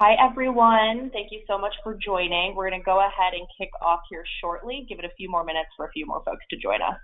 Hi, everyone. Thank you so much for joining. We're going to go ahead and kick off here shortly. Give it a few more minutes for a few more folks to join us.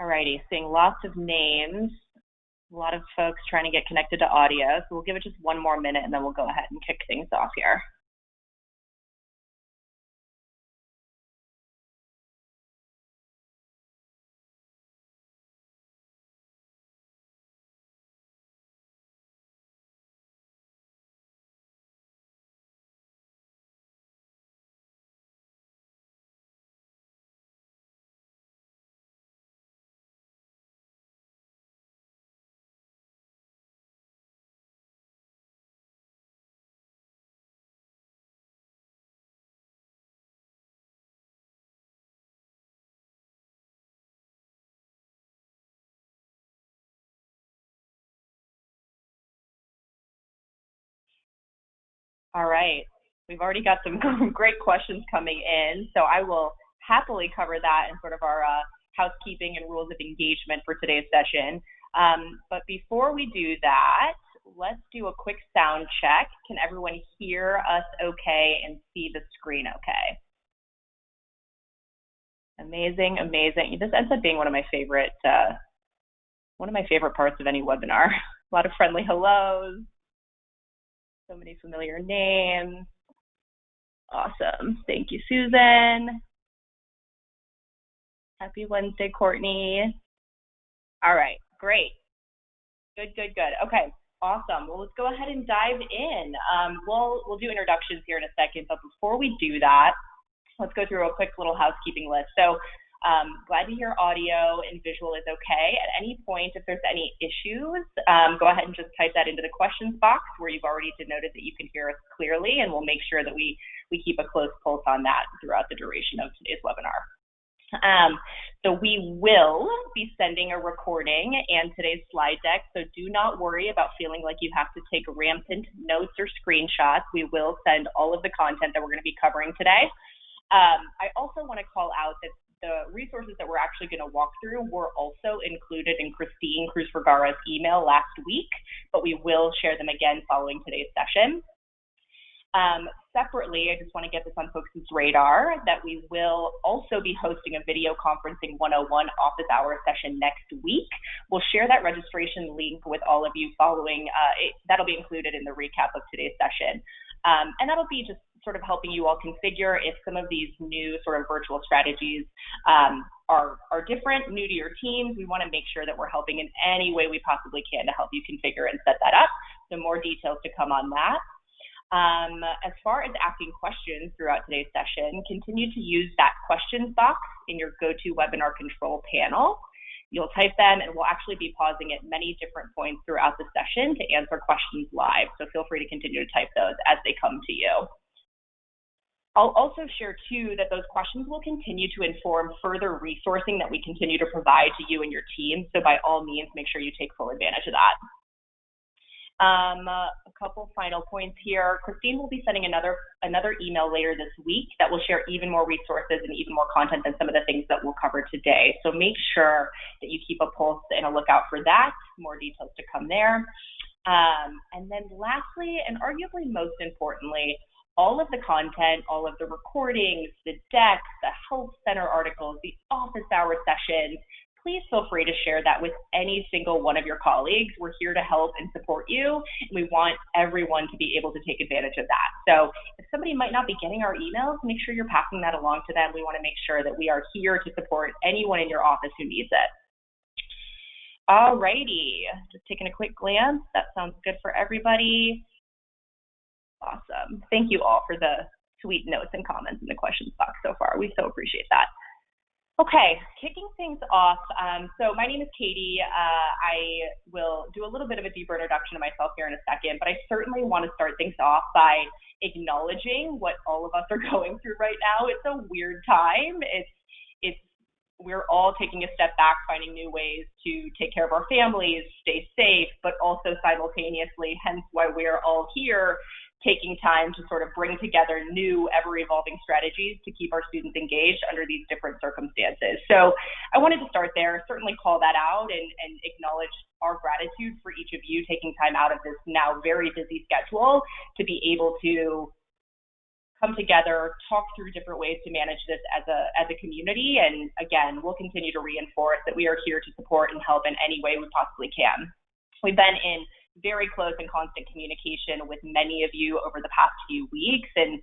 Alrighty, seeing lots of names, a lot of folks trying to get connected to audio. So we'll give it just one more minute and then we'll go ahead and kick things off here. All right, we've already got some great questions coming in, so I will happily cover that in sort of our housekeeping and rules of engagement for today's session. But before we do that, let's do a quick sound check. Can everyone hear us okay and see the screen okay? Amazing, amazing. This ends up being one of my favorite parts of any webinar. A lot of friendly hellos, so many familiar names. Awesome. Thank you, Susan. Happy Wednesday, Courtney. All right, great. Good. Okay, awesome. Well, let's go ahead and dive in. We'll do introductions here in a second, but before we do that, let's go through a quick little housekeeping list. So glad to hear audio and visual is okay. At any point, if there's any issues, go ahead and just type that into the questions box where you've already denoted that you can hear us clearly, and we'll make sure that we keep a close pulse on that throughout the duration of today's webinar. So we will be sending a recording and today's slide deck, so do not worry about feeling like you have to take rampant notes or screenshots. We will send all of the content that we're going to be covering today. I also want to call out that the resources that we're actually going to walk through were also included in Christine Cruz Vergara's email last week, but we will share them again following today's session. Separately, I just want to get this on folks' radar that we will also be hosting a video conferencing 101 office hour session next week. We'll share that registration link with all of you following. That'll be included in the recap of today's session. And that'll be just sort of helping you all configure if some of these new sort of virtual strategies are different, new to your teams. We want to make sure that we're helping in any way we possibly can to help you configure and set that up. So more details to come on that. As far as asking questions throughout today's session, continue to use that questions box in your GoToWebinar control panel. You'll type them, and we'll actually be pausing at many different points throughout the session to answer questions live. So feel free to continue to type those as they come to you. I'll also share too that those questions will continue to inform further resourcing that we continue to provide to you and your team. So by all means, make sure you take full advantage of that. A couple final points here. Christine will be sending another email later this week that will share even more resources and even more content than some of the things that we'll cover today. So make sure that you keep a pulse and a lookout for that. More details to come there. And then lastly, and arguably most importantly, all of the content, all of the recordings, the decks, the health center articles, the office hour sessions, please feel free to share that with any single one of your colleagues. We're here to help and support you, and we want everyone to be able to take advantage of that. So if somebody might not be getting our emails, make sure you're passing that along to them. We want to make sure that we are here to support anyone in your office who needs it. All righty, just taking a quick glance. That sounds good for everybody. Awesome. Thank you all for the sweet notes and comments in the questions box so far. We so appreciate that. Okay, kicking things off. So my name is Katie. I will do a little bit of a deeper introduction of myself here in a second, but I certainly want to start things off by acknowledging what all of us are going through right now. It's a weird time. We're all taking a step back, finding new ways to take care of our families, stay safe, but also simultaneously, hence why we're all here, taking time to sort of bring together new, ever-evolving strategies to keep our students engaged under these different circumstances. So I wanted to start there, certainly call that out and acknowledge our gratitude for each of you taking time out of this now very busy schedule to be able to come together, talk through different ways to manage this as a community. And again, we'll continue to reinforce that we are here to support and help in any way we possibly can. We've been in very close and constant communication with many of you over the past few weeks. And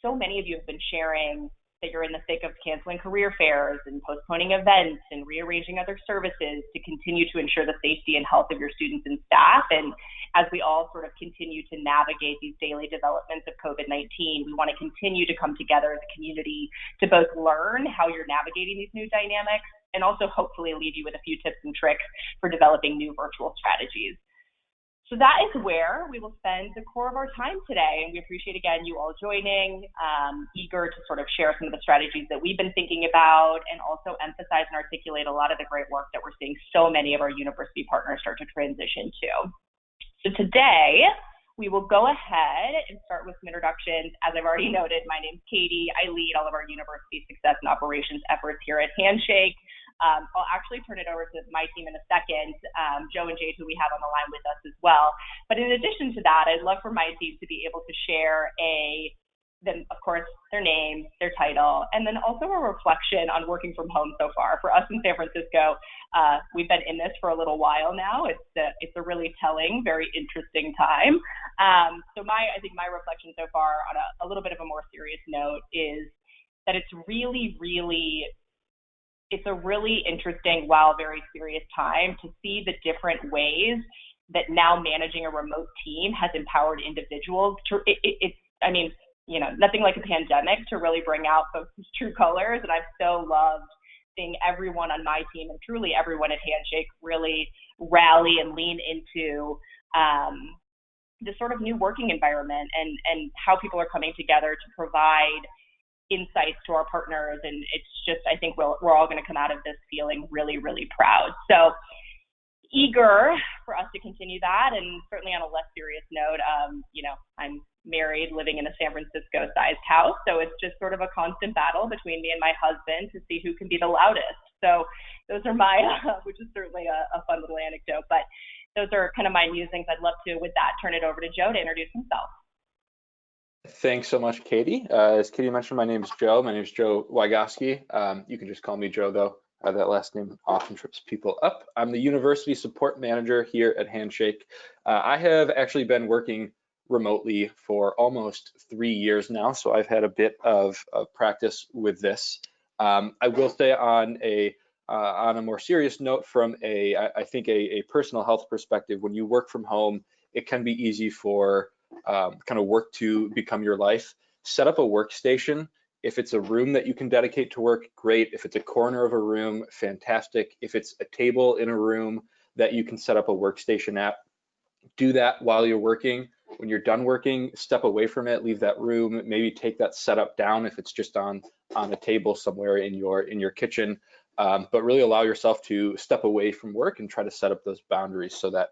so many of you have been sharing that you're in the thick of canceling career fairs and postponing events and rearranging other services to continue to ensure the safety and health of your students and staff. And as we all sort of continue to navigate these daily developments of COVID-19, we want to continue to come together as a community to both learn how you're navigating these new dynamics and also hopefully leave you with a few tips and tricks for developing new virtual strategies. So that is where we will spend the core of our time today. And we appreciate, again, you all joining, eager to sort of share some of the strategies that we've been thinking about and also emphasize and articulate a lot of the great work that we're seeing so many of our university partners start to transition to. So today, we will go ahead and start with some introductions. As I've already noted, my name's Katie. I lead all of our university success and operations efforts here at Handshake. I'll actually turn it over to my team in a second, Joe and Jade, who we have on the line with us as well. But in addition to that, I'd love for my team to be able to share of course, their name, their title, and then also a reflection on working from home so far. For us in San Francisco, we've been in this for a little while now. It's a really telling, very interesting time. So I think my reflection so far on a little bit of a more serious note is that it's really, really it's a really interesting, while very serious time to see the different ways that now managing a remote team has empowered individuals to, nothing like a pandemic to really bring out folks' true colors. And I've so loved seeing everyone on my team and truly everyone at Handshake really rally and lean into this sort of new working environment and how people are coming together to provide insights to our partners. And it's just, I think we're all going to come out of this feeling really, really proud. So eager for us to continue that. And certainly on a less serious note, I'm married, living in a San Francisco sized house. So it's just sort of a constant battle between me and my husband to see who can be the loudest. So those are which is certainly a fun little anecdote, but those are kind of my musings. I'd love to, with that, turn it over to Joe to introduce himself. Thanks so much, Katie. As Katie mentioned, my name is Joe. My name is Joe Wygoski. You can just call me Joe, though. That last name often trips people up. I'm the University Support Manager here at Handshake. I have actually been working remotely for almost 3 years now, so I've had a bit of practice with this. I will say on a more serious note, from I think a personal health perspective, when you work from home, it can be easy for kind of work to become your life. Set up a workstation. If it's a room that you can dedicate to work, great. If it's a corner of a room, fantastic. If it's a table in a room that you can set up a workstation at, do that while you're working. When you're done working, step away from it, leave that room, maybe take that setup down if it's just on a table somewhere in your kitchen, but really allow yourself to step away from work and try to set up those boundaries so that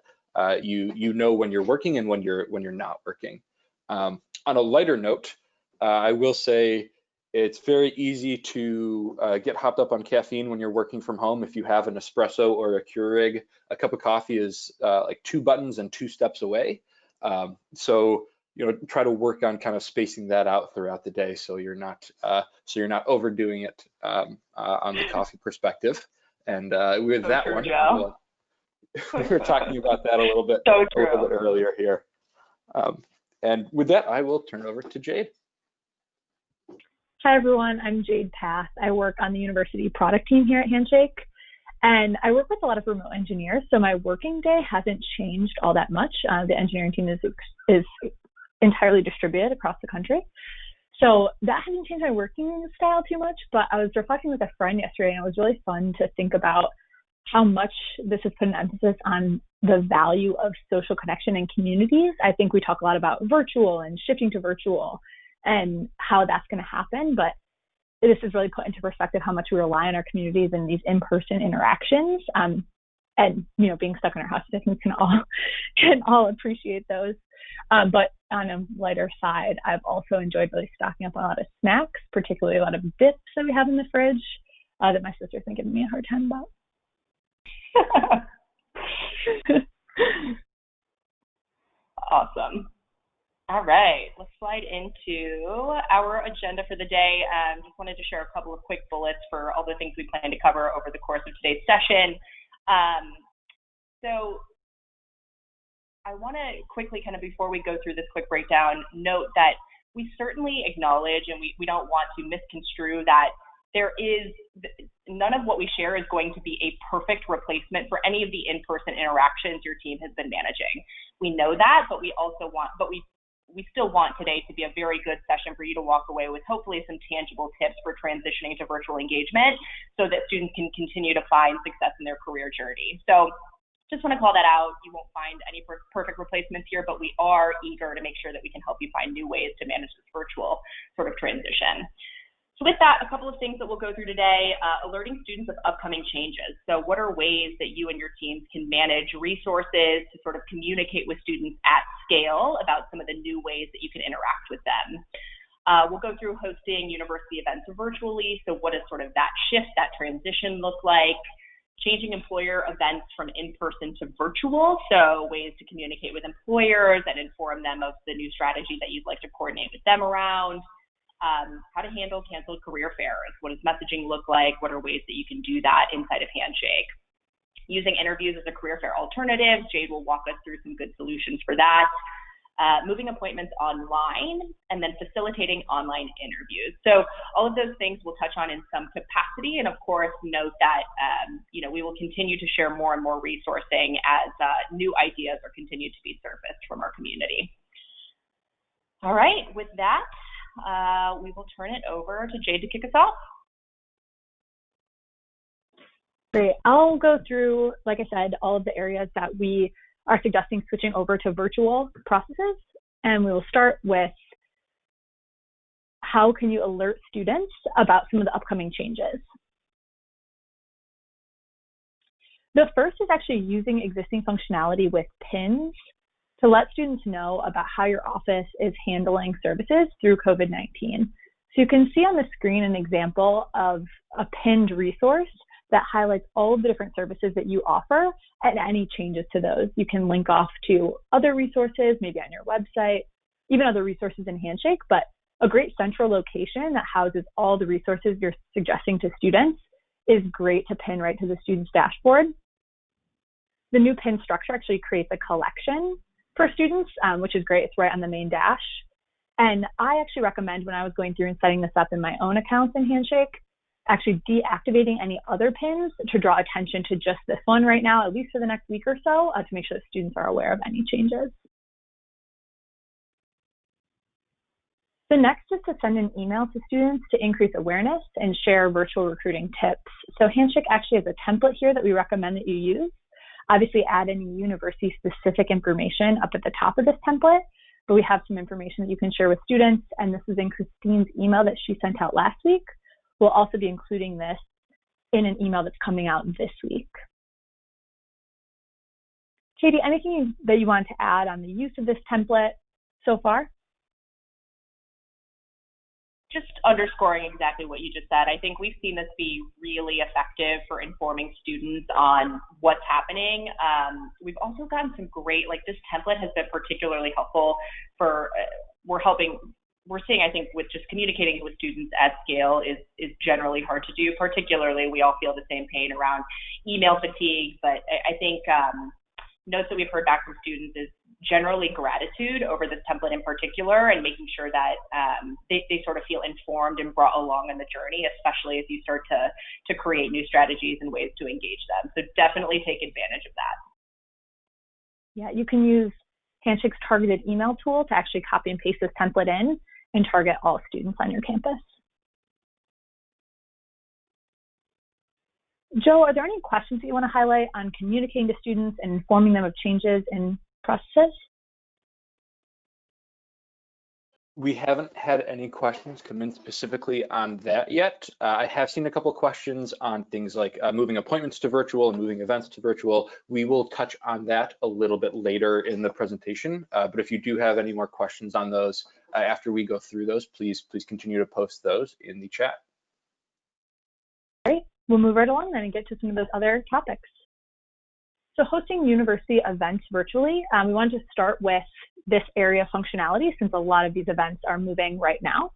you know when you're working and when you're not working. On a lighter note, I will say it's very easy to get hopped up on caffeine when you're working from home. If you have an espresso or a Keurig, a cup of coffee is like 2 buttons and 2 steps away. So try to work on kind of spacing that out throughout the day, so you're not overdoing it on the coffee perspective. And with that one, we were talking about that a little bit earlier here. And with that, I will turn it over to Jade. Hi, everyone. I'm Jade Path. I work on the university product team here at Handshake, and I work with a lot of remote engineers, so my working day hasn't changed all that much. The engineering team is entirely distributed across the country, so that hasn't changed my working style too much, but I was reflecting with a friend yesterday, and it was really fun to think about how much this has put an emphasis on the value of social connection and communities. I think we talk a lot about virtual and shifting to virtual and how that's going to happen, but this has really put into perspective how much we rely on our communities and these in-person interactions. And being stuck in our house, I think we can all appreciate those. But on a lighter side, I've also enjoyed really stocking up on a lot of snacks, particularly a lot of dips that we have in the fridge that my sister's been giving me a hard time about. Awesome. All right, let's slide into our agenda for the day. Just wanted to share a couple of quick bullets for all the things we plan to cover over the course of today's session. So I want to quickly, kind of before we go through this quick breakdown, note that we certainly acknowledge, and we don't want to misconstrue that none of what we share is going to be a perfect replacement for any of the in-person interactions your team has been managing. We know that, but we still want today to be a very good session for you to walk away with hopefully some tangible tips for transitioning to virtual engagement so that students can continue to find success in their career journey. So just want to call that out. You won't find any perfect replacements here, but we are eager to make sure that we can help you find new ways to manage this virtual sort of transition. So with that, a couple of things that we'll go through today, alerting students of upcoming changes. So what are ways that you and your teams can manage resources to sort of communicate with students at scale about some of the new ways that you can interact with them? We'll go through hosting university events virtually. So what does sort of that shift, that transition look like? Changing employer events from in-person to virtual. So ways to communicate with employers and inform them of the new strategy that you'd like to coordinate with them around. How to handle canceled career fairs. What does messaging look like? What are ways that you can do that inside of Handshake? Using interviews as a career fair alternative. Jade will walk us through some good solutions for that. Moving appointments online, and then facilitating online interviews. So all of those things we'll touch on in some capacity, and of course note that we will continue to share more and more resourcing as new ideas are continued to be surfaced from our community. All right, with that, we will turn it over to Jade to kick us off. Great. I'll go through, like I said, all of the areas that we are suggesting switching over to virtual processes, and we will start with how can you alert students about some of the upcoming changes. The first is actually using existing functionality with pins to let students know about how your office is handling services through COVID-19. So you can see on the screen an example of a pinned resource that highlights all of the different services that you offer and any changes to those. You can link off to other resources, maybe on your website, even other resources in Handshake, but a great central location that houses all the resources you're suggesting to students is great to pin right to the student's dashboard. The new pin structure actually creates a collection for students, which is great. It's right on the main dash. And I actually recommend, when I was going through and setting this up in my own accounts in Handshake, actually deactivating any other pins to draw attention to just this one right now, at least for the next week or so, to make sure that students are aware of any changes. The next is to send an email to students to increase awareness and share virtual recruiting tips. So Handshake actually has a template here that we recommend that you use. Obviously, add any university-specific information up at the top of this template, but we have some information that you can share with students, and this is in Christine's email that she sent out last week. We'll also be including this in an email that's coming out this week. Katie, anything that you want to add on the use of this template so far? Just underscoring exactly what you just said. I think we've seen this be really effective for informing students on what's happening. We've also gotten some great, like this template has been particularly helpful for, we're seeing, I think, with just communicating with students at scale is generally hard to do. Particularly, we all feel the same pain around email fatigue, but I think notes that we've heard back from students is generally gratitude over this template in particular, and making sure that they sort of feel informed and brought along on the journey, especially as you start to create new strategies and ways to engage them. So definitely take advantage of that. Yeah, you can use Handshake's targeted email tool to actually copy and paste this template in and target all students on your campus. Joe, are there any questions that you want to highlight on communicating to students and informing them of changes in processes? We haven't had any questions come in specifically on that yet. I have seen a couple questions on things like moving appointments to virtual and moving events to virtual. We will touch on that a little bit later in the presentation, but if you do have any more questions on those after we go through those, please continue to post those in the chat. Great. We'll move right along then and get to some of those other topics. So hosting university events virtually, we wanted to start with this area of functionality since a lot of these events are moving right now.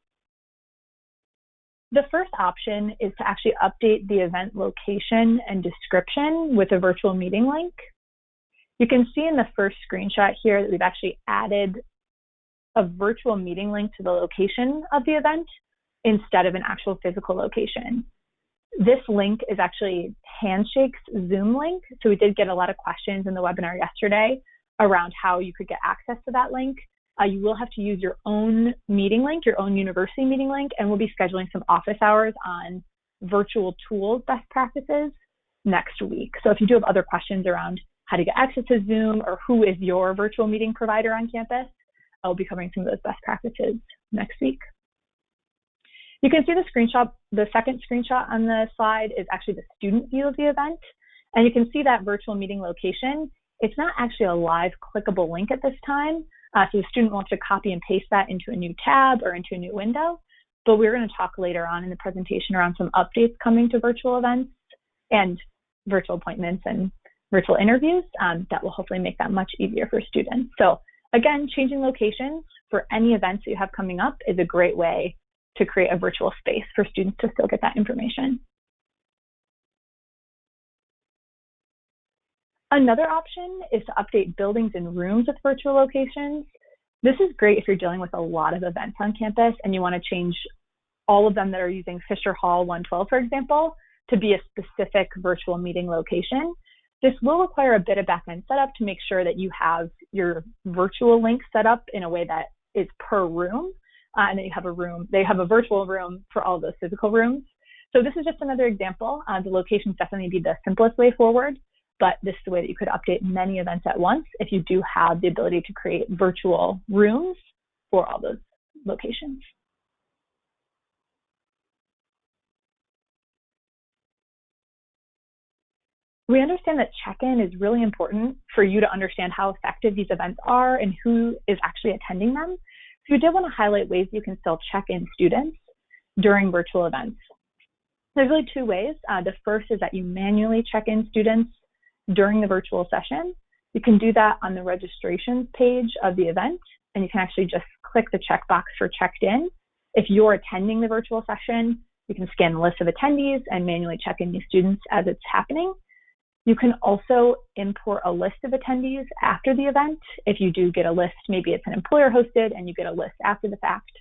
The first option is to actually update the event location and description with a virtual meeting link. You can see in the first screenshot here that we've actually added a virtual meeting link to the location of the event instead of an actual physical location. This link is actually Handshake's Zoom link. So we did get a lot of questions in the webinar yesterday around how you could get access to that link. You will have to use your own meeting link, your own university meeting link, and we'll be scheduling some office hours on virtual tools best practices next week. So if you do have other questions around how to get access to Zoom or who is your virtual meeting provider on campus, I'll be covering some of those best practices next week. You can see the screenshot, the second screenshot on the slide is actually the student view of the event. And you can see that virtual meeting location. It's not actually a live clickable link at this time. So the student wants to copy and paste that into a new tab or into a new window. But we're going to talk later on in the presentation around some updates coming to virtual events and virtual appointments and virtual interviews that will hopefully make that much easier for students. So again, changing locations for any events that you have coming up is a great way to create a virtual space for students to still get that information. Another option is to update buildings and rooms with virtual locations. This is great if you're dealing with a lot of events on campus and you want to change all of them that are using Fisher Hall 112, for example, to be a specific virtual meeting location. This will require a bit of backend setup to make sure that you have your virtual link set up in a way that is per room. And then you have a room, they have a virtual room for all those physical rooms. So this is just another example. The locations definitely be the simplest way forward, but this is the way that you could update many events at once if you do have the ability to create virtual rooms for all those locations. We understand that check-in is really important for you to understand how effective these events are and who is actually attending them. So we did want to highlight ways you can still check in students during virtual events. There's really two ways. The first is that you manually check in students during the virtual session. You can do that on the registrations page of the event, and you can actually just click the checkbox for checked in. If you're attending the virtual session, you can scan the list of attendees and manually check in new students as it's happening. You can also import a list of attendees after the event. If you do get a list, maybe it's an employer hosted and you get a list after the fact,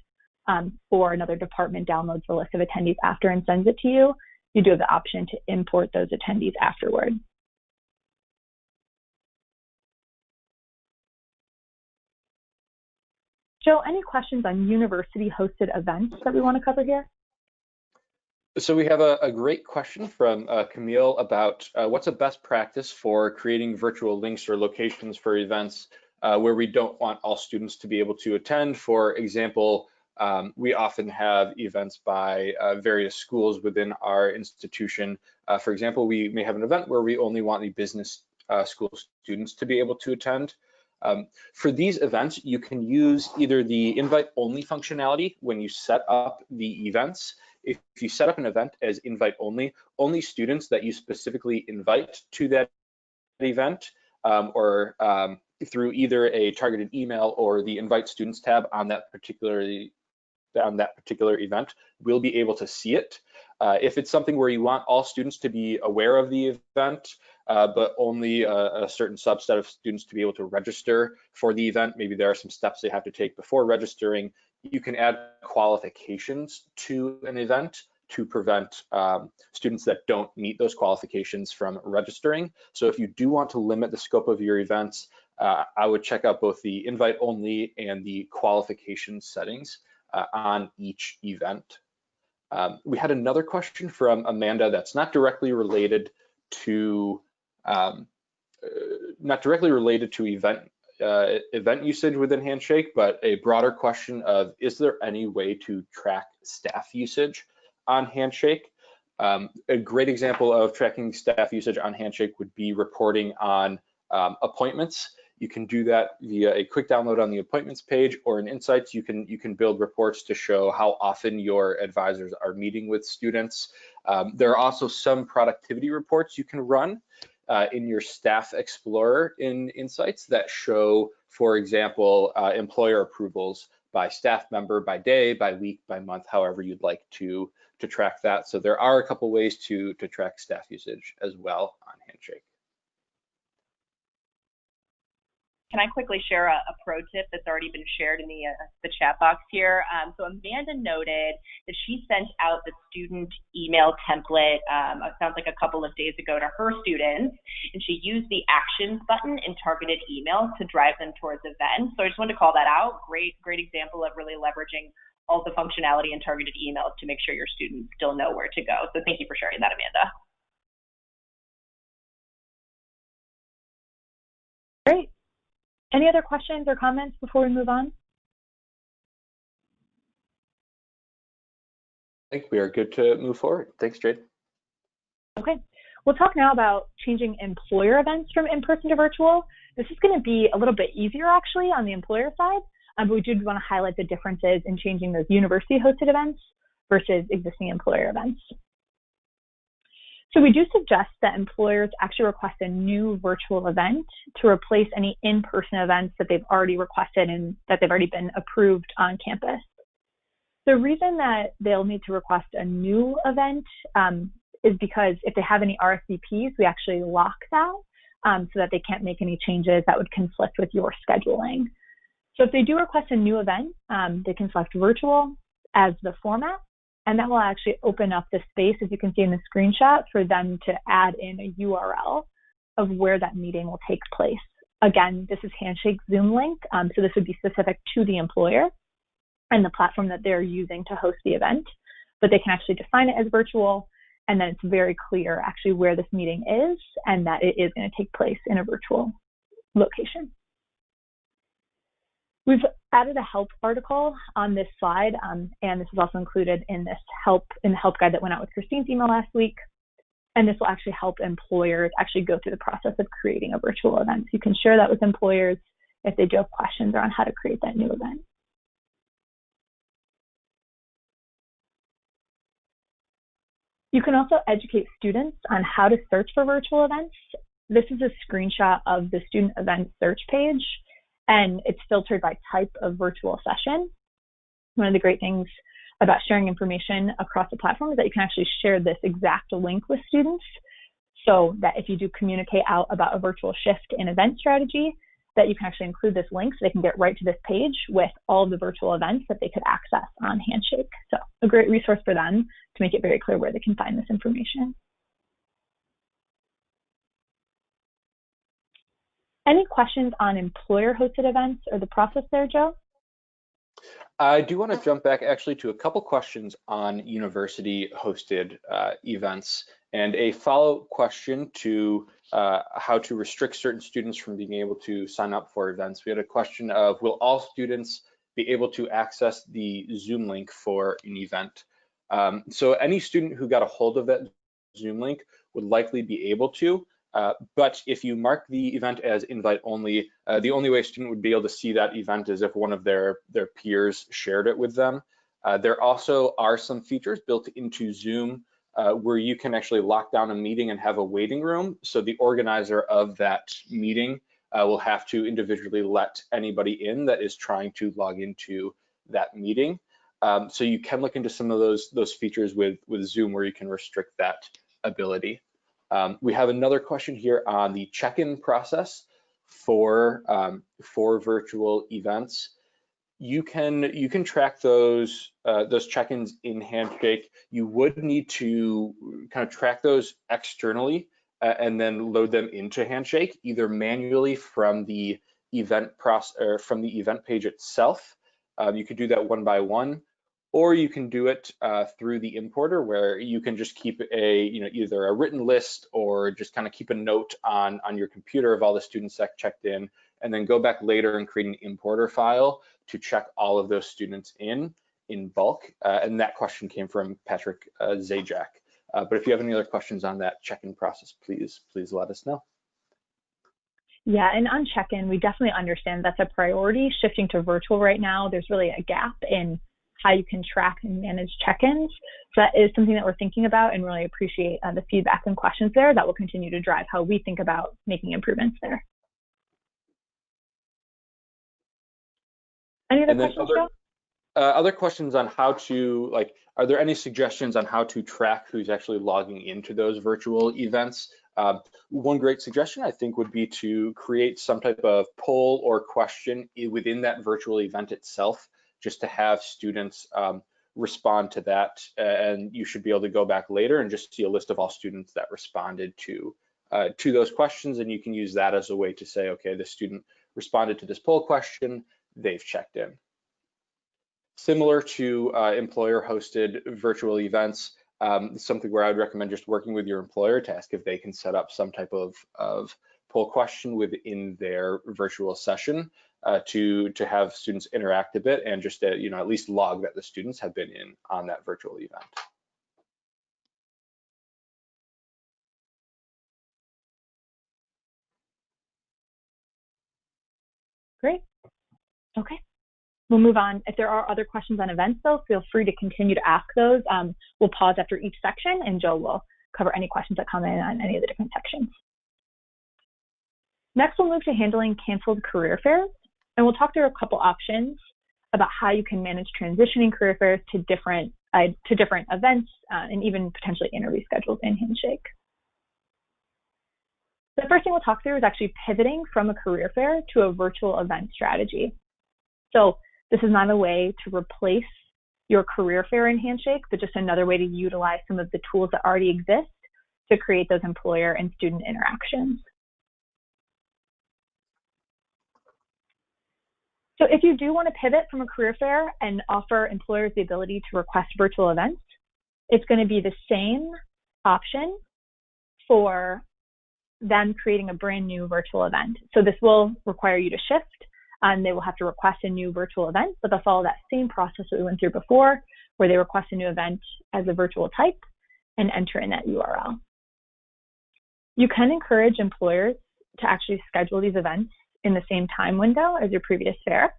or another department downloads the list of attendees after and sends it to you, you do have the option to import those attendees afterward. Joe, any questions on university hosted events that we want to cover here? So we have a great question from Camille about what's a best practice for creating virtual links or locations for events where we don't want all students to be able to attend. For example, we often have events by various schools within our institution. For example, we may have an event where we only want the business school students to be able to attend. For these events, you can use either the invite-only functionality when you set up the events. If you set up an event as invite-only, only students that you specifically invite to that event or through either a targeted email or the Invite Students tab on that particular event will be able to see it. If it's something where you want all students to be aware of the event, but only a certain subset of students to be able to register for the event, maybe there are some steps they have to take before registering, you can add qualifications to an event to prevent students that don't meet those qualifications from registering. So if you do want to limit the scope of your events, I would check out both the invite only and the qualification settings on each event. We had another question from Amanda that's not directly related to event usage within Handshake, but a broader question of, is there any way to track staff usage on Handshake? A great example of tracking staff usage on Handshake would be reporting on appointments. You can do that via a quick download on the appointments page, or in Insights, you can build reports to show how often your advisors are meeting with students. There are also some productivity reports you can run in your Staff Explorer in Insights that show, for example, employer approvals by staff member, by day, by week, by month, however you'd like to track that. So there are a couple ways to track staff usage as well on Handshake. Can I quickly share a pro tip that's already been shared in the chat box here? So Amanda noted that she sent out the student email template, it sounds like a couple of days ago, to her students, and she used the actions button in targeted emails to drive them towards events. So I just wanted to call that out. Great example of really leveraging all the functionality in targeted emails to make sure your students still know where to go. So thank you for sharing that, Amanda. Great. Any other questions or comments before we move on? I think we are good to move forward. Thanks, Jade. Okay, we'll talk now about changing employer events from in-person to virtual. This is going to be a little bit easier actually on the employer side, but we did want to highlight the differences in changing those university-hosted events versus existing employer events. So we do suggest that employers actually request a new virtual event to replace any in-person events that they've already requested and that they've already been approved on campus. The reason that they'll need to request a new event is because if they have any RSVPs, we actually lock that so that they can't make any changes that would conflict with your scheduling. So if they do request a new event, they can select virtual as the format, and that will actually open up the space, as you can see in the screenshot, for them to add in a URL of where that meeting will take place. Again, this is Handshake Zoom link, so this would be specific to the employer and the platform that they're using to host the event, but they can actually define it as virtual, and then it's very clear actually where this meeting is and that it is going to take place in a virtual location. We've added a help article on this slide, and this is also included in the help guide that went out with Christine's email last week. And this will actually help employers actually go through the process of creating a virtual event. So you can share that with employers if they do have questions around how to create that new event. You can also educate students on how to search for virtual events. This is a screenshot of the student event search page, and it's filtered by type of virtual session. One of the great things about sharing information across the platform is that you can actually share this exact link with students. so that if you do communicate out about a virtual shift in event strategy, that you can actually include this link so they can get right to this page with all of the virtual events that they could access on Handshake. So a great resource for them to make it very clear where they can find this information. Any questions on employer-hosted events or the process there, Joe? I do want to jump back actually to a couple questions on university-hosted events and a follow-up question to how to restrict certain students from being able to sign up for events. We had a question of, will all students be able to access the Zoom link for an event? So any student who got a hold of that Zoom link would likely be able to. But if you mark the event as invite only, the only way a student would be able to see that event is if one of their peers shared it with them. There also are some features built into Zoom where you can actually lock down a meeting and have a waiting room. So the organizer of that meeting will have to individually let anybody in that is trying to log into that meeting. So you can look into some of those features with Zoom where you can restrict that ability. We have another question here on the check-in process for virtual events. You can track those check-ins in Handshake. You would need to kind of track those externally and then load them into Handshake, either manually from the event process or from the event page itself. You could do that one by one, or you can do it through the importer, where you can just keep either a written list or just kind of keep a note on your computer of all the students that checked in, and then go back later and create an importer file to check all of those students in bulk. And that question came from Patrick Zajac. But if you have any other questions on that check-in process, please let us know. Yeah, and on check-in, we definitely understand that's a priority. Shifting to virtual right now, there's really a gap in how you can track and manage check-ins. So that is something that we're thinking about, and really appreciate the feedback and questions there. That will continue to drive how we think about making improvements there. Any other questions, Joe? Other questions on how to, are there any suggestions on how to track who's actually logging into those virtual events? One great suggestion, I think, would be to create some type of poll or question within that virtual event itself, just to have students respond to that. And you should be able to go back later and just see a list of all students that responded to those questions. And you can use that as a way to say, okay, the student responded to this poll question, they've checked in. Similar to employer-hosted virtual events, something where I would recommend just working with your employer to ask if they can set up some type of poll question within their virtual session to have students interact a bit and just at least log that the students have been in on that virtual event. Great. Okay. We'll move on. If there are other questions on events, though, feel free to continue to ask those. We'll pause after each section, and Joe will cover any questions that come in on any of the different sections. Next, we'll move to handling canceled career fairs, and we'll talk through a couple options about how you can manage transitioning career fairs to different events and even potentially interview schedules in Handshake. The first thing we'll talk through is actually pivoting from a career fair to a virtual event strategy. So this is not a way to replace your career fair in Handshake, but just another way to utilize some of the tools that already exist to create those employer and student interactions. So if you do want to pivot from a career fair and offer employers the ability to request virtual events, it's going to be the same option for them creating a brand new virtual event. So this will require you to shift, and they will have to request a new virtual event, but they'll follow that same process that we went through before, where they request a new event as a virtual type and enter in that URL. You can encourage employers to actually schedule these events in the same time window as your previous fair,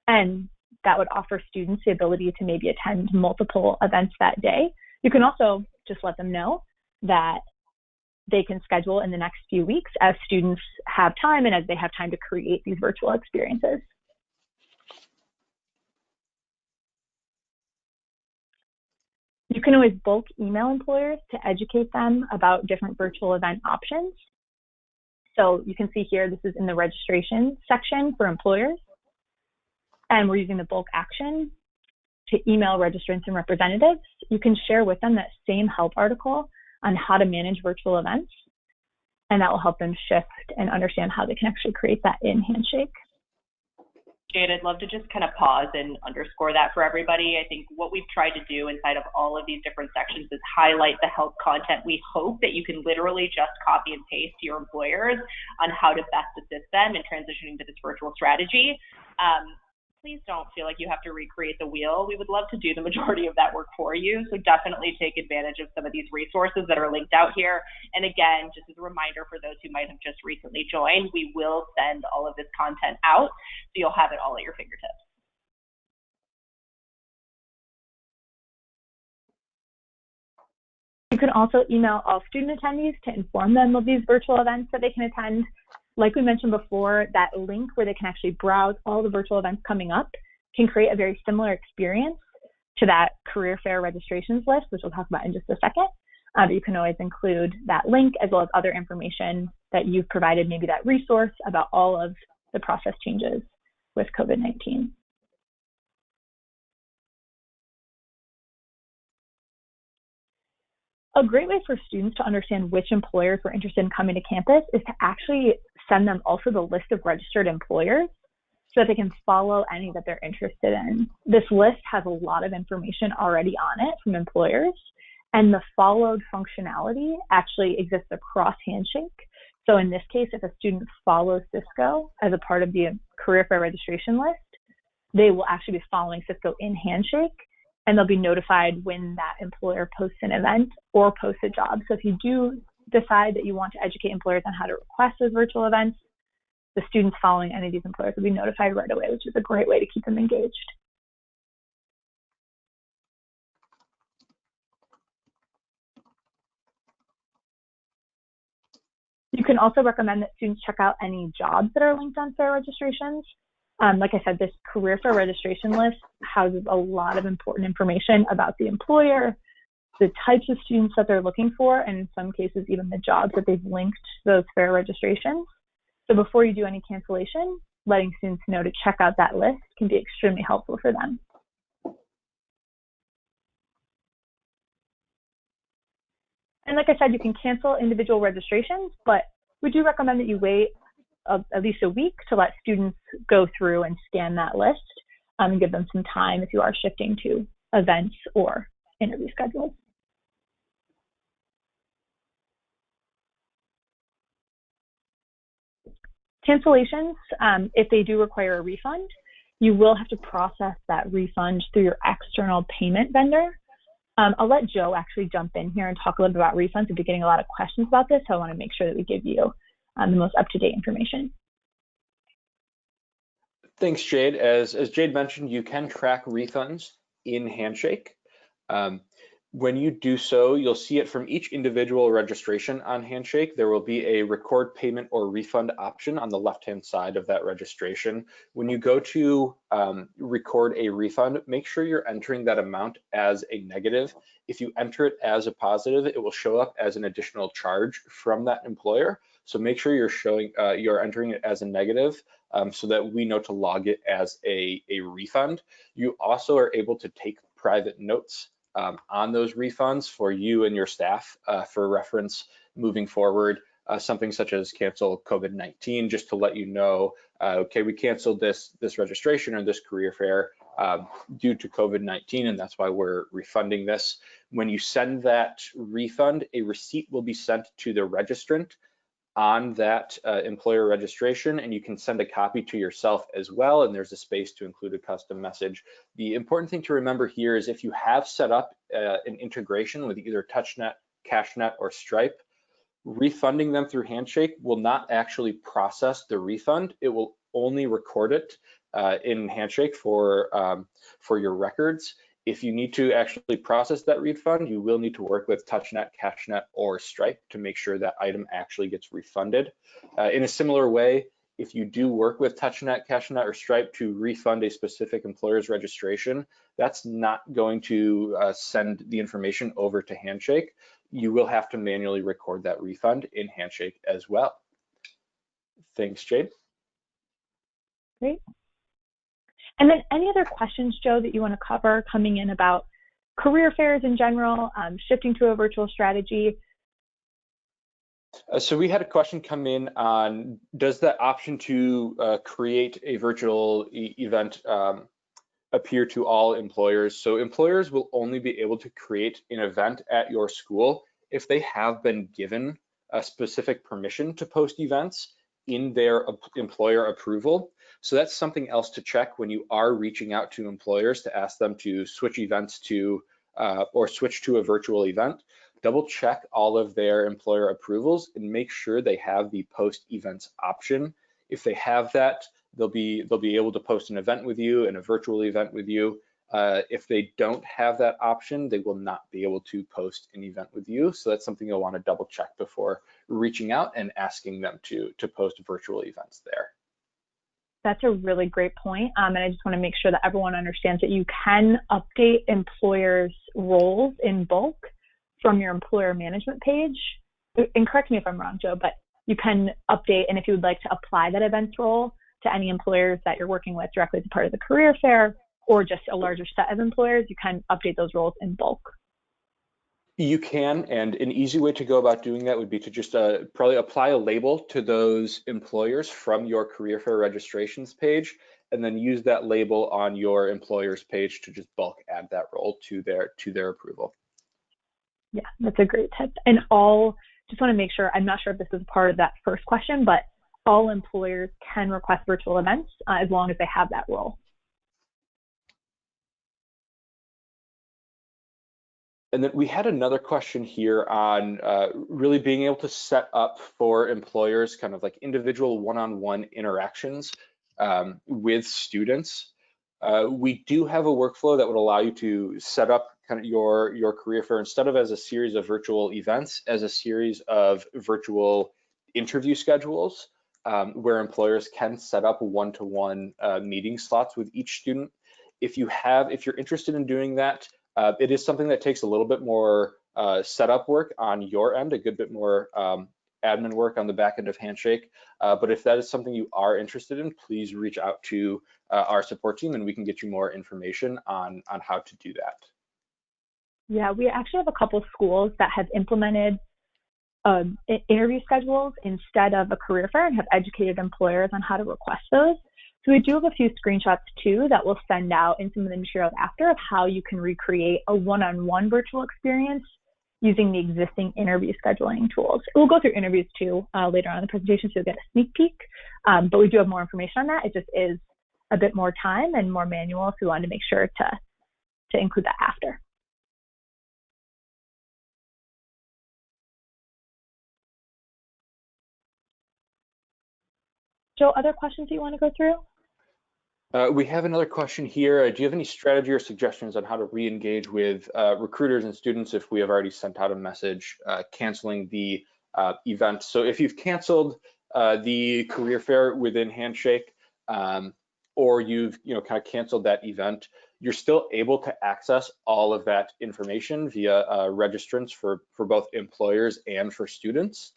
and that would offer students the ability to maybe attend multiple events that day. You can also just let them know that they can schedule in the next few weeks as students have time and as they have time to create these virtual experiences. You can always bulk email employers to educate them about different virtual event options. So you can see here, this is in the registration section for employers. And we're using the bulk action to email registrants and representatives. You can share with them that same help article on how to manage virtual events, and that will help them shift and understand how they can actually create that in Handshake. Jade, I'd love to just kind of pause and underscore that for everybody. I think what we've tried to do inside of all of these different sections is highlight the help content. We hope that you can literally just copy and paste to your employers on how to best assist them in transitioning to this virtual strategy. Please don't feel like you have to recreate the wheel. We would love to do the majority of that work for you. So definitely take advantage of some of these resources that are linked out here. And again, just as a reminder for those who might have just recently joined, we will send all of this content out, so you'll have it all at your fingertips. You can also email all student attendees to inform them of these virtual events that they can attend. Like we mentioned before, that link where they can actually browse all the virtual events coming up can create a very similar experience to that career fair registrations list, which we'll talk about in just a second. You can always include that link as well as other information that you've provided, maybe that resource about all of the process changes with COVID-19. A great way for students to understand which employers were interested in coming to campus is to actually send them also the list of registered employers so that they can follow any that they're interested in. This list has a lot of information already on it from employers, and the followed functionality actually exists across Handshake. So in this case, if a student follows Cisco as a part of the career fair registration list, they will actually be following Cisco in Handshake, and they'll be notified when that employer posts an event or posts a job. So if you do decide that you want to educate employers on how to request those virtual events, the students following any of these employers will be notified right away, which is a great way to keep them engaged. You can also recommend that students check out any jobs that are linked on fair registrations. Like I said, this career fair registration list houses a lot of important information about the employer, the types of students that they're looking for, and in some cases, even the jobs that they've linked to those fair registrations. So before you do any cancellation, letting students know to check out that list can be extremely helpful for them. And like I said, you can cancel individual registrations, but we do recommend that you wait at least a week to let students go through and scan that list and give them some time if you are shifting to events or interview schedules. Cancellations, if they do require a refund, you will have to process that refund through your external payment vendor. I'll let Joe actually jump in here and talk a little bit about refunds. We've been getting a lot of questions about this, so I want to make sure that we give you the most up-to-date information. Thanks, Jade. As Jade mentioned, you can track refunds in Handshake. When you do so, you'll see it from each individual registration on Handshake. There will be a record payment or refund option on the left-hand side of that registration. When you go to record a refund, make sure you're entering that amount as a negative. If you enter it as a positive, it will show up as an additional charge from that employer. So make sure you're entering it as a negative so that we know to log it as a refund. You also are able to take private notes on those refunds for you and your staff for reference moving forward, something such as cancel COVID-19, just to let you know, okay, we canceled this registration or this career fair due to COVID-19, and that's why we're refunding this. When you send that refund, a receipt will be sent to the registrant on that employer registration, and you can send a copy to yourself as well, and there's a space to include a custom message. The important thing to remember here is if you have set up an integration with either TouchNet, CashNet, or Stripe, refunding them through Handshake will not actually process the refund. It will only record it in Handshake for your records. If you need to actually process that refund, you will need to work with TouchNet, CashNet, or Stripe to make sure that item actually gets refunded. In a similar way, if you do work with TouchNet, CashNet, or Stripe to refund a specific employer's registration, that's not going to send the information over to Handshake. You will have to manually record that refund in Handshake as well. Thanks, Jade. Great. And then any other questions, Joe, that you want to cover coming in about career fairs in general, shifting to a virtual strategy? So we had a question come in on, does the option to create a virtual event appear to all employers? So employers will only be able to create an event at your school if they have been given a specific permission to post events in their employer approval. So that's something else to check when you are reaching out to employers to ask them to switch events to or switch to a virtual event. Double check all of their employer approvals and make sure they have the post events option. If they have that, they'll be able to post an event with you and a virtual event with you. If they don't have that option, they will not be able to post an event with you. So that's something you'll want to double check before reaching out and asking them to post virtual events there. That's a really great point. And I just want to make sure that everyone understands that you can update employers' roles in bulk from your employer management page. And correct me if I'm wrong, Joe, but you can update, and if you would like to apply that events role to any employers that you're working with directly as a part of the career fair or just a larger set of employers, you can update those roles in bulk. You can, and an easy way to go about doing that would be to just probably apply a label to those employers from your career fair registrations page, and then use that label on your employer's page to just bulk add that role to their approval. Yeah, that's a great tip. And just want to make sure, I'm not sure if this is part of that first question, but all employers can request virtual events as long as they have that role. And then we had another question here on really being able to set up for employers kind of like individual one-on-one interactions with students. We do have a workflow that would allow you to set up kind of your career fair instead of as a series of virtual events, as a series of virtual interview schedules where employers can set up one-to-one meeting slots with each student. If you're interested in doing that, it is something that takes a little bit more setup work on your end, a good bit more admin work on the back end of Handshake. But if that is something you are interested in, please reach out to our support team and we can get you more information on how to do that. Yeah, we actually have a couple schools that have implemented interview schedules instead of a career fair and have educated employers on how to request those. So we do have a few screenshots too that we'll send out in some of the materials after of how you can recreate a one-on-one virtual experience using the existing interview scheduling tools. We'll go through interviews too later on in the presentation, so you'll get a sneak peek. But we do have more information on that. It just is a bit more time and more manual, so we wanted to make sure to include that after. Joe, other questions you want to go through? We have another question here. Do you have any strategy or suggestions on how to re-engage with recruiters and students if we have already sent out a message canceling the event? So if you've canceled the career fair within Handshake or you've kind of canceled that event, you're still able to access all of that information via registrants for both employers and for students.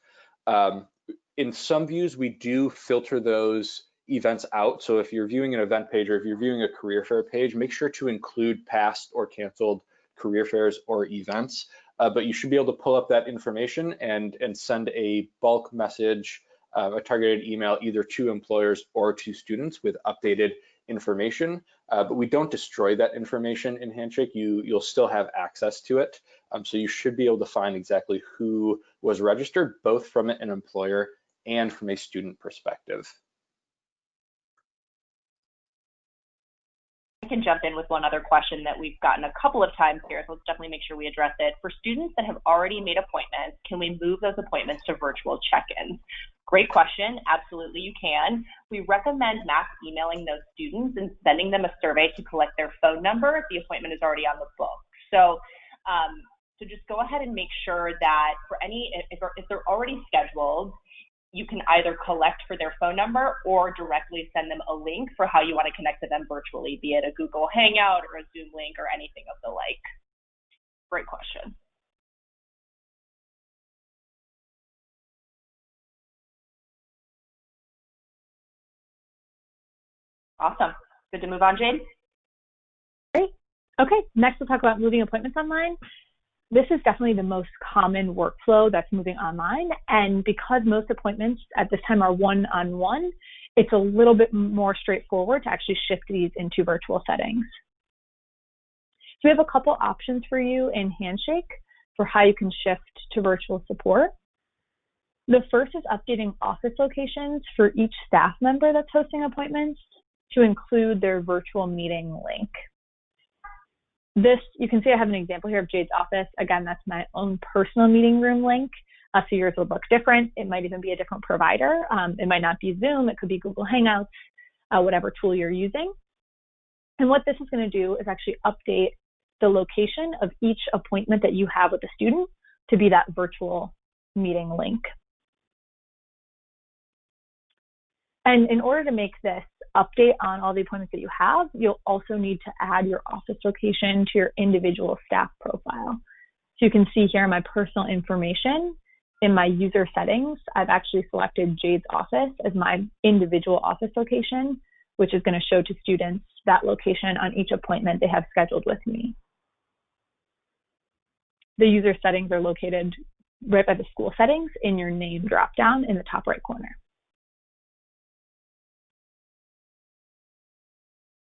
In some views, we do filter those events out. So if you're viewing an event page or if you're viewing a career fair page, make sure to include past or canceled career fairs or events. But you should be able to pull up that information and send a bulk message, a targeted email either to employers or to students with updated information. But we don't destroy that information in Handshake. You'll still have access to it. So you should be able to find exactly who was registered, both from an employer and from a student perspective. I can jump in with one other question that we've gotten a couple of times here, so let's definitely make sure we address it. For students that have already made appointments, can we move those appointments to virtual check-ins? Great question. Absolutely, you can. We recommend mass emailing those students and sending them a survey to collect their phone number if the appointment is already on the book. So just go ahead and make sure that for if they're already scheduled, you can either collect for their phone number or directly send them a link for how you want to connect to them virtually, be it a Google Hangout or a Zoom link or anything of the like. Great question. Awesome. Good to move on, Jade? Great. Okay, next we'll talk about moving appointments online. This is definitely the most common workflow that's moving online. And because most appointments at this time are one-on-one, it's a little bit more straightforward to actually shift these into virtual settings. So we have a couple options for you in Handshake for how you can shift to virtual support. The first is updating office locations for each staff member that's hosting appointments to include their virtual meeting link. This, you can see I have an example here of Jade's office. Again, that's my own personal meeting room link. So yours would look different. It might even be a different provider. It might not be Zoom. It could be Google Hangouts, whatever tool you're using. And what this is going to do is actually update the location of each appointment that you have with a student to be that virtual meeting link. And in order to make this update on all the appointments that you have, you'll also need to add your office location to your individual staff profile. So you can see here my personal information. In my user settings, I've actually selected Jade's office as my individual office location, which is going to show to students that location on each appointment they have scheduled with me. The user settings are located right by the school settings in your name dropdown in the top right corner.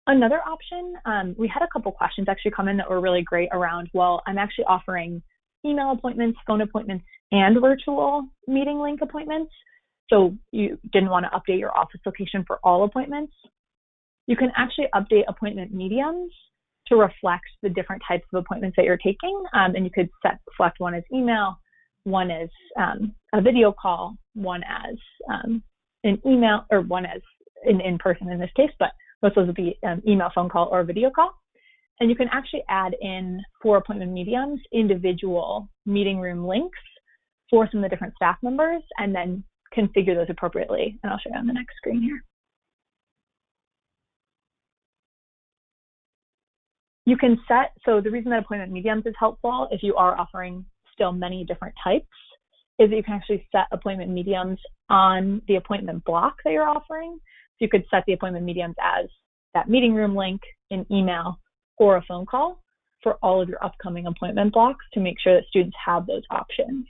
Another option, we had a couple questions actually come in that were really great around, well, I'm actually offering email appointments, phone appointments, and virtual meeting link appointments. So you didn't want to update your office location for all appointments. You can actually update appointment mediums to reflect the different types of appointments that you're taking. And you could select one as email, one as a video call, one as an email, or one as in person in this case, but most of those would be email, phone call, or video call. And you can actually add in for appointment mediums, individual meeting room links for some of the different staff members, and then configure those appropriately. And I'll show you on the next screen here. You can set, so the reason that appointment mediums is helpful if you are offering still many different types is that you can actually set appointment mediums on the appointment block that you're offering. So you could set the appointment mediums as that meeting room link, an email, or a phone call for all of your upcoming appointment blocks to make sure that students have those options.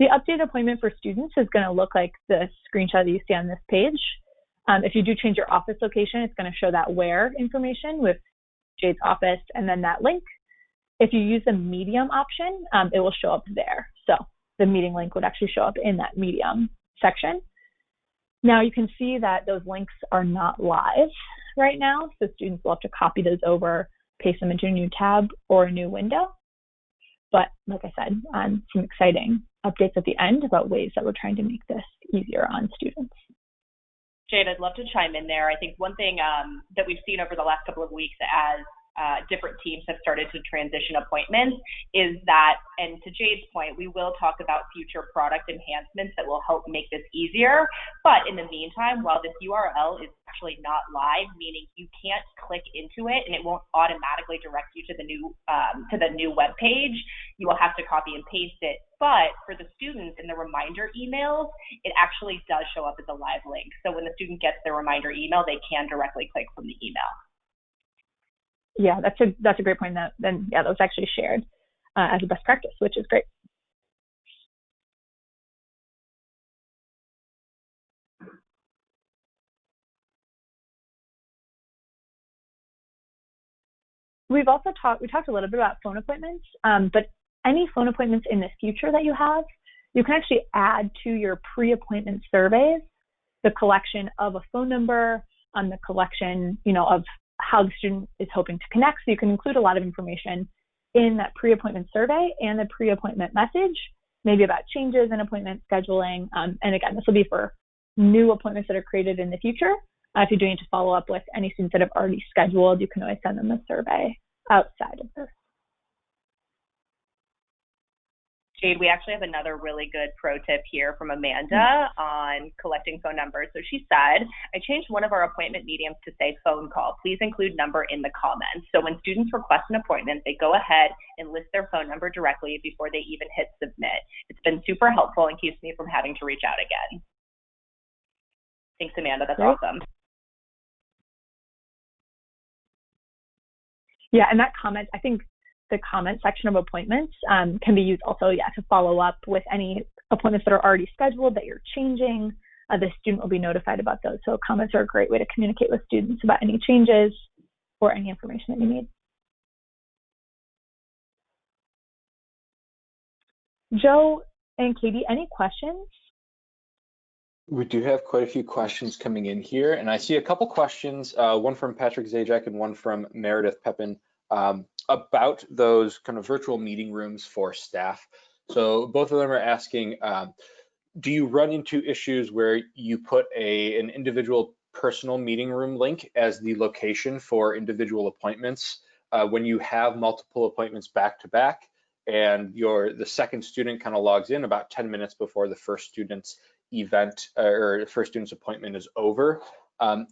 The updated appointment for students is going to look like the screenshot that you see on this page. If you do change your office location, it's going to show that where information with Jade's office and then that link. If you use the medium option, it will show up there. So the meeting link would actually show up in that medium section. Now you can see that those links are not live right now, so students will have to copy those over, paste them into a new tab or a new window. But like I said, some exciting updates at the end about ways that we're trying to make this easier on students. Jade, I'd love to chime in there. I think one thing that we've seen over the last couple of weeks as different teams have started to transition appointments is that, and to Jade's point, we will talk about future product enhancements that will help make this easier. But in the meantime, while this URL is actually not live, meaning you can't click into it and it won't automatically direct you to the new web page, you will have to copy and paste it. But for the students in the reminder emails, it actually does show up as a live link. So when the student gets their reminder email, they can directly click from the email. Yeah, that's a great point. That was actually shared as a best practice, which is great. We talked a little bit about phone appointments, but any phone appointments in the future that you have, you can actually add to your pre-appointment surveys the collection of a phone number, the collection, of how the student is hoping to connect. So you can include a lot of information in that pre-appointment survey and the pre-appointment message, maybe about changes in appointment scheduling. And again, this will be for new appointments that are created in the future. If you do need to follow up with any students that have already scheduled, you can always send them a survey outside of this. Jade, we actually have another really good pro tip here from Amanda on collecting phone numbers. So she said, I changed one of our appointment mediums to say phone call. Please include number in the comments. So when students request an appointment, they go ahead and list their phone number directly before they even hit submit. It's been super helpful and keeps me from having to reach out again. Thanks, Amanda. That's awesome. Yeah, and that comment, I think the comment section of appointments can be used also, to follow up with any appointments that are already scheduled that you're changing. The student will be notified about those. So comments are a great way to communicate with students about any changes or any information that you need. Joe and Katie, any questions? We do have quite a few questions coming in here, and I see a couple questions, one from Patrick Zajac and one from Meredith Pepin, about those kind of virtual meeting rooms for staff. So both of them are asking, do you run into issues where you put an individual personal meeting room link as the location for individual appointments when you have multiple appointments back to back, and the second student kind of logs in about 10 minutes before the first student's event or first student's appointment is over?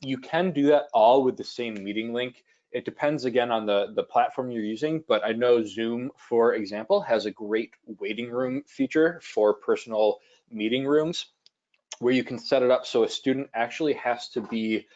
You can do that all with the same meeting link. It depends again on the platform you're using, but I know Zoom, for example, has a great waiting room feature for personal meeting rooms where you can set it up so a student actually has to be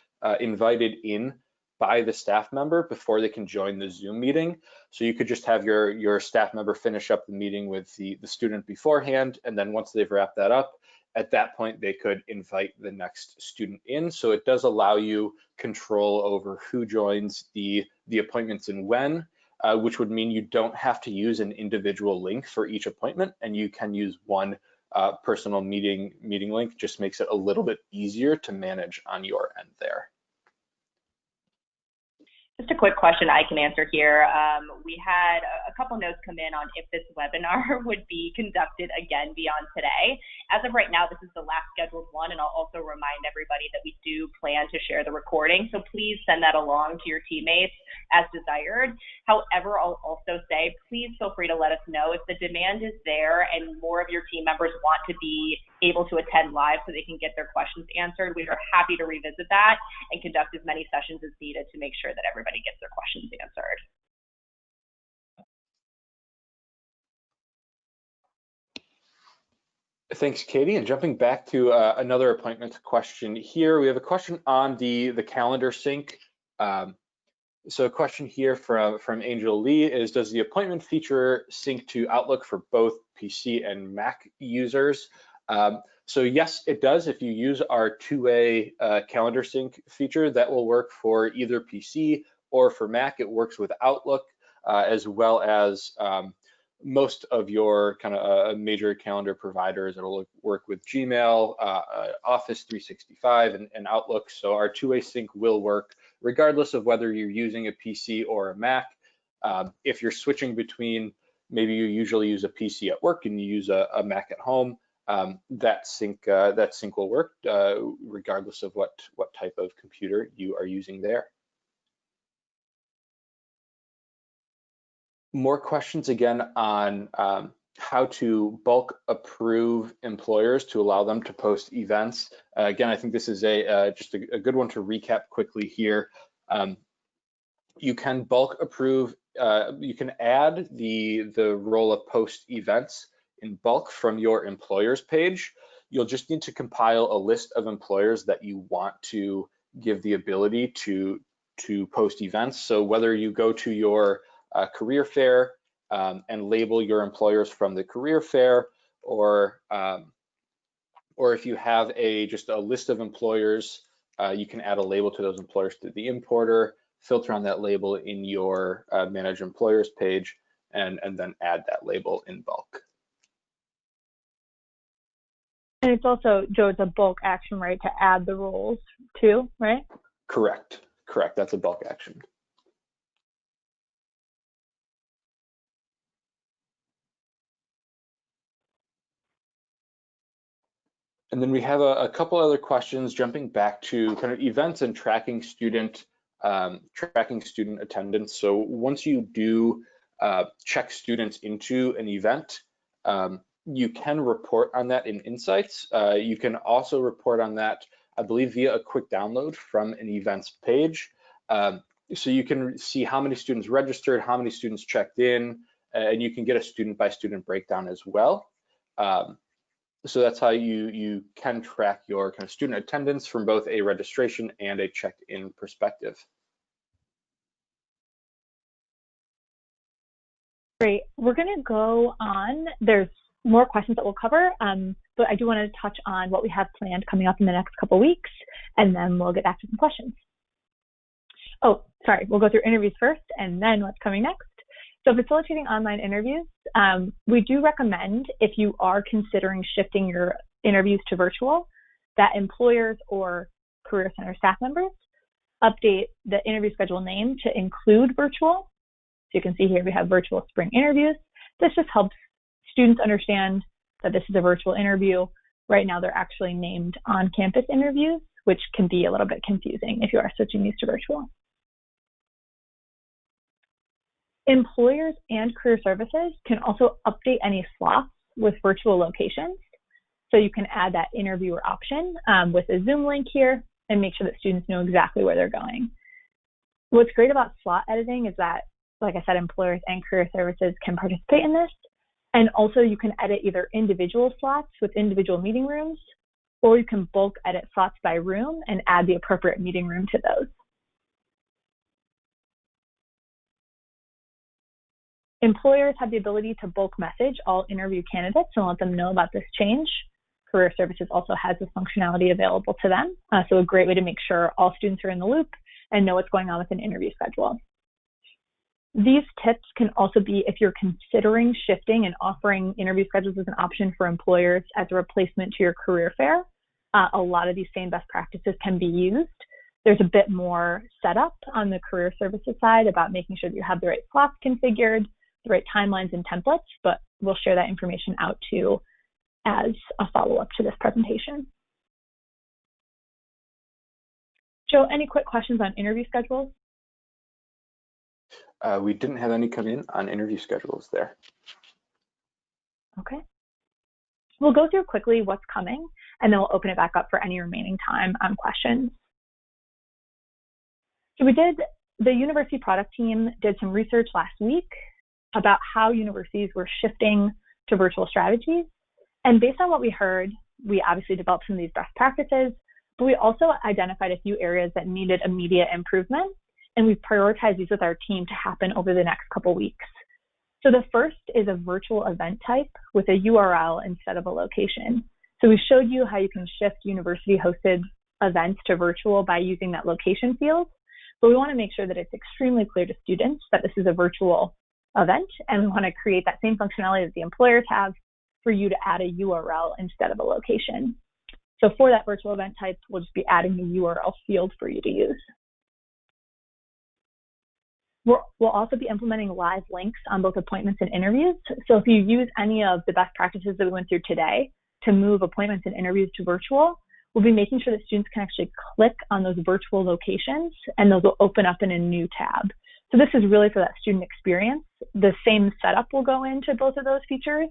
invited in by the staff member before they can join the Zoom meeting. So you could just have your staff member finish up the meeting with the student beforehand, and then once they've wrapped that up, at that point, they could invite the next student in. So it does allow you control over who joins the appointments and when, which would mean you don't have to use an individual link for each appointment, and you can use one personal meeting link. Just makes it a little bit easier to manage on your end there. Just a quick question I can answer here. We had a couple notes come in on if this webinar would be conducted again beyond today. As of right now, this is the last scheduled one, and I'll also remind everybody that we do plan to share the recording, so please send that along to your teammates as desired. However, I'll also say, please feel free to let us know if the demand is there and more of your team members want to be able to attend live so they can get their questions answered. We are happy to revisit that and conduct as many sessions as needed to make sure that everybody gets their questions answered. Thanks, Katie. And jumping back to another appointment question here, we have a question on the calendar sync. So a question here from Angel Lee is, does the appointment feature sync to Outlook for both PC and Mac users? So yes, it does. If you use our two-way calendar sync feature, that will work for either PC or for Mac. It works with Outlook as well as most of your kind of major calendar providers. It'll work with Gmail, Office 365, and Outlook. So our two-way sync will work regardless of whether you're using a PC or a Mac. If you're switching between, maybe you usually use a PC at work and you use a Mac at home, that sync will work regardless of what type of computer you are using there. More questions again on how to bulk approve employers to allow them to post events. Again, I think this is just a good one to recap quickly here. You can bulk approve, you can add the role of post events in bulk from your employers page. You'll just need to compile a list of employers that you want to give the ability to post events. So whether you go to your career fair and label your employers from the career fair, or if you have just a list of employers, you can add a label to those employers through the importer, filter on that label in your manage employers page, and then add that label in bulk. And it's also, Joe, it's a bulk action, right, to add the roles too, right? Correct. That's a bulk action. And then we have a couple other questions jumping back to kind of events and tracking student tracking student attendance. So once you do check students into an event, you can report on that in Insights. You can also report on that, I believe, via a quick download from an events page. So you can see how many students registered, how many students checked in, and you can get a student by student breakdown as well. So that's how you can track your kind of student attendance from both a registration and a checked-in perspective. Great. We're going to go on. There's more questions that we'll cover, but I do want to touch on what we have planned coming up in the next couple weeks, and then we'll get back to some questions. Oh, sorry. We'll go through interviews first, and then what's coming next. So facilitating online interviews, we do recommend, if you are considering shifting your interviews to virtual, that employers or Career Center staff members update the interview schedule name to include virtual. So you can see here we have virtual spring interviews. This just helps students understand that this is a virtual interview. Right now they're actually named on-campus interviews, which can be a little bit confusing if you are switching these to virtual. Employers and career services can also update any slots with virtual locations. So you can add that interviewer option with a Zoom link here and make sure that students know exactly where they're going. What's great about slot editing is that, like I said, employers and career services can participate in this. And also you can edit either individual slots with individual meeting rooms, or you can bulk edit slots by room and add the appropriate meeting room to those. Employers have the ability to bulk message all interview candidates and let them know about this change. Career Services also has this functionality available to them. So a great way to make sure all students are in the loop and know what's going on with an interview schedule. These tips can also be if you're considering shifting and offering interview schedules as an option for employers as a replacement to your career fair. A lot of these same best practices can be used. There's a bit more setup on the Career Services side about making sure that you have the right slots configured, the right timelines and templates, but we'll share that information out too as a follow-up to this presentation. Joe, any quick questions on interview schedules? We didn't have any come in on interview schedules there. Okay. We'll go through quickly what's coming, and then we'll open it back up for any remaining time on questions. So the university product team did some research last week about how universities were shifting to virtual strategies. And based on what we heard, we obviously developed some of these best practices, but we also identified a few areas that needed immediate improvement, and we've prioritized these with our team to happen over the next couple weeks. So the first is a virtual event type with a URL instead of a location. So we showed you how you can shift university-hosted events to virtual by using that location field, but we want to make sure that it's extremely clear to students that this is a virtual event, and we want to create that same functionality that the employers have for you to add a URL instead of a location. So for that virtual event type, we'll just be adding the URL field for you to use. We'll also be implementing live links on both appointments and interviews. So if you use any of the best practices that we went through today to move appointments and interviews to virtual, we'll be making sure that students can actually click on those virtual locations, and those will open up in a new tab. So this is really for that student experience. The same setup will go into both of those features,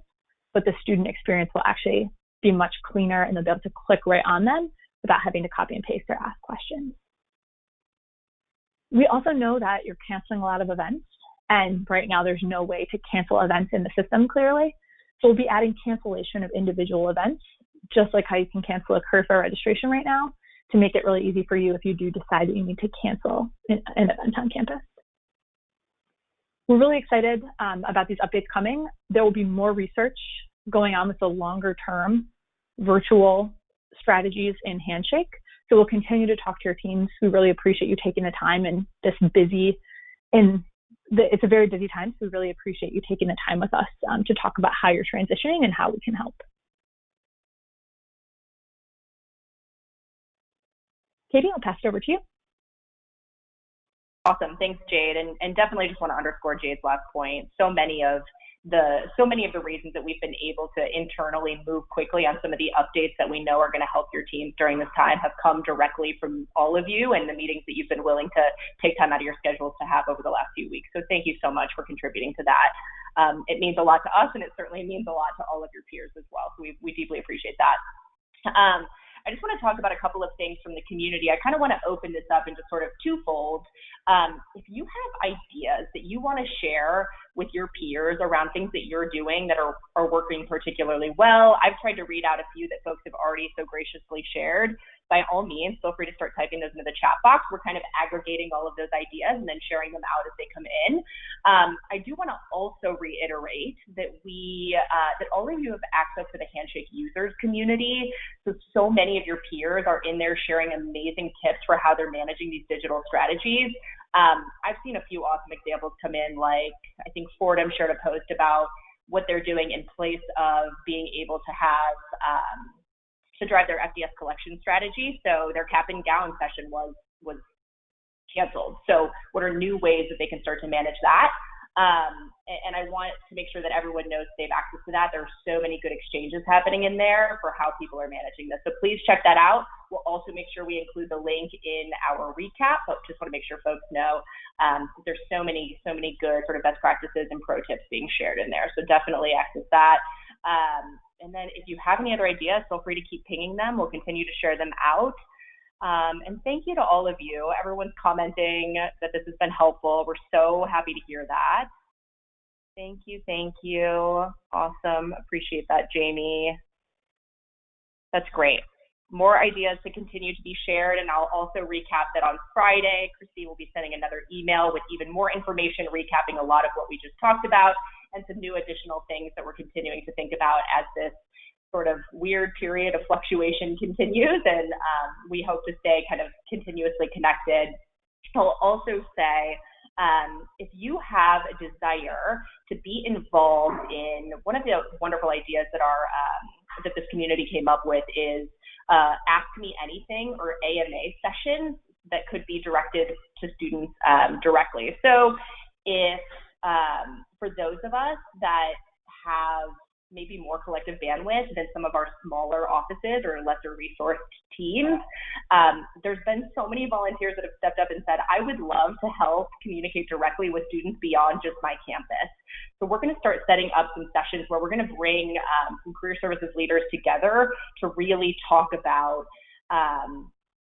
but the student experience will actually be much cleaner, and they'll be able to click right on them without having to copy and paste or ask questions. We also know that you're canceling a lot of events, and right now there's no way to cancel events in the system clearly. So we'll be adding cancellation of individual events, just like how you can cancel a career fair registration right now, to make it really easy for you if you do decide that you need to cancel an event on campus. We're really excited about these updates coming. There will be more research going on with the longer term virtual strategies in Handshake. So we'll continue to talk to your teams. We really appreciate you taking the time in this busy, it's a very busy time, so we really appreciate you taking the time with us to talk about how you're transitioning and how we can help. Katie, I'll pass it over to you. Awesome, thanks Jade, and definitely just want to underscore Jade's last point. So many of so many of the reasons that we've been able to internally move quickly on some of the updates that we know are going to help your teams during this time have come directly from all of you and the meetings that you've been willing to take time out of your schedules to have over the last few weeks. So thank you so much for contributing to that. It means a lot to us, and it certainly means a lot to all of your peers as well. So we deeply appreciate that. I just want to talk about a couple of things from the community. I kind of want to open this up into sort of twofold. If you have ideas that you want to share with your peers around things that you're doing that are working particularly well, I've tried to read out a few that folks have already so graciously shared. By all means, feel free to start typing those into the chat box. We're kind of aggregating all of those ideas and then sharing them out as they come in. I do want to also reiterate that that all of you have access to the Handshake users community. So many of your peers are in there sharing amazing tips for how they're managing these digital strategies. I've seen a few awesome examples come in, like I think Fordham shared a post about what they're doing in place of being able to have to drive their FDS collection strategy. So their cap and gown session was canceled. So what are new ways that they can start to manage that? And I want to make sure that everyone knows they have access to that. There are so many good exchanges happening in there for how people are managing this. So please check that out. We'll also make sure we include the link in our recap, but just want to make sure folks know there's so many good sort of best practices and pro tips being shared in there. So definitely access that. And then if you have any other ideas, feel free to keep pinging them. We'll continue to share them out. And thank you to all of you. Everyone's commenting that this has been helpful. We're so happy to hear that. Thank you, thank you. Awesome, appreciate that, Jamie. That's great. More ideas to continue to be shared, and I'll also recap that on Friday, Christy will be sending another email with even more information recapping a lot of what we just talked about and some new additional things that we're continuing to think about as this sort of weird period of fluctuation continues, and we hope to stay kind of continuously connected. I'll also say, if you have a desire to be involved in one of the wonderful ideas that that this community came up with is Ask Me Anything or AMA sessions that could be directed to students directly. So if for those of us that have maybe more collective bandwidth than some of our smaller offices or lesser resourced teams, there's been so many volunteers that have stepped up and said, I would love to help communicate directly with students beyond just my campus. So we're going to start setting up some sessions where we're going to bring some career services leaders together to really talk about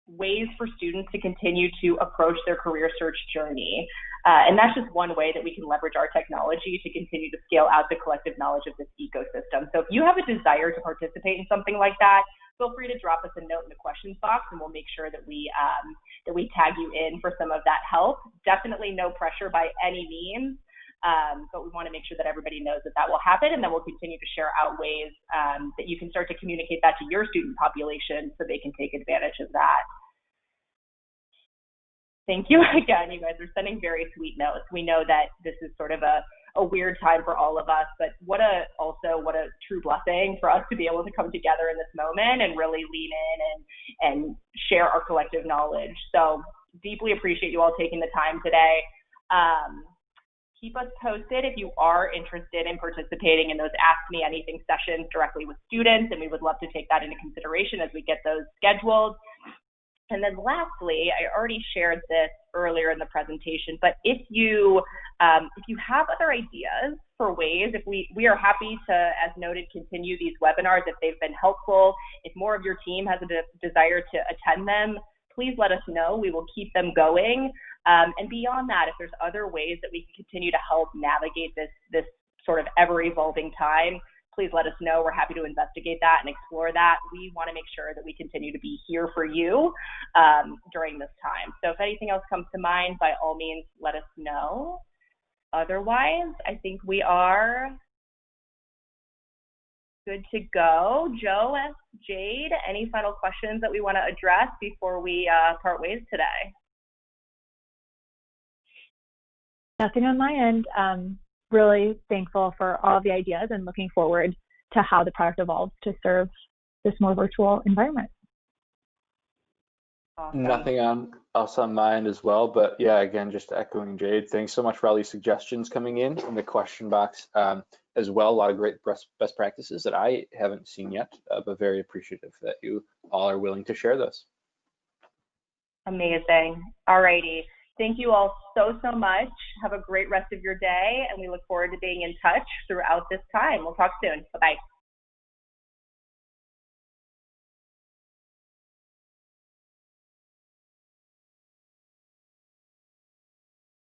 ways for students to continue to approach their career search journey. And that's just one way that we can leverage our technology to continue to scale out the collective knowledge of this ecosystem. So if you have a desire to participate in something like that, feel free to drop us a note in the questions box, and we'll make sure that we tag you in for some of that help. Definitely no pressure by any means, but we want to make sure that everybody knows that that will happen, and then we'll continue to share out ways that you can start to communicate that to your student population so they can take advantage of that. Thank you again. You guys are sending very sweet notes. We know that this is sort of a weird time for all of us, but what a true blessing for us to be able to come together in this moment and really lean in and share our collective knowledge. So deeply appreciate you all taking the time today. Keep us posted if you are interested in participating in those Ask Me Anything sessions directly with students, and we would love to take that into consideration as we get those scheduled. And then lastly, I already shared this earlier in the presentation, but if you have other ideas for ways, if we are happy to, as noted, continue these webinars if they've been helpful. If more of your team has a desire to attend them, please let us know. We will keep them going. And beyond that, if there's other ways that we can continue to help navigate this sort of ever-evolving time, please let us know. We're happy to investigate that and explore that. We want to make sure that we continue to be here for you during this time. So if anything else comes to mind, by all means, let us know. Otherwise, I think we are good to go. Joe, Jade, any final questions that we want to address before we part ways today? Nothing on my end. Really thankful for all of the ideas and looking forward to how the product evolves to serve this more virtual environment. Awesome. Nothing on else on mine as well. But yeah, again, just echoing Jade, thanks so much for all these suggestions coming in the question box as well. A lot of great best practices that I haven't seen yet, but very appreciative that you all are willing to share those. Amazing. All righty. Thank you all so much. Have a great rest of your day, and we look forward to being in touch throughout this time. We'll talk soon. Bye-bye.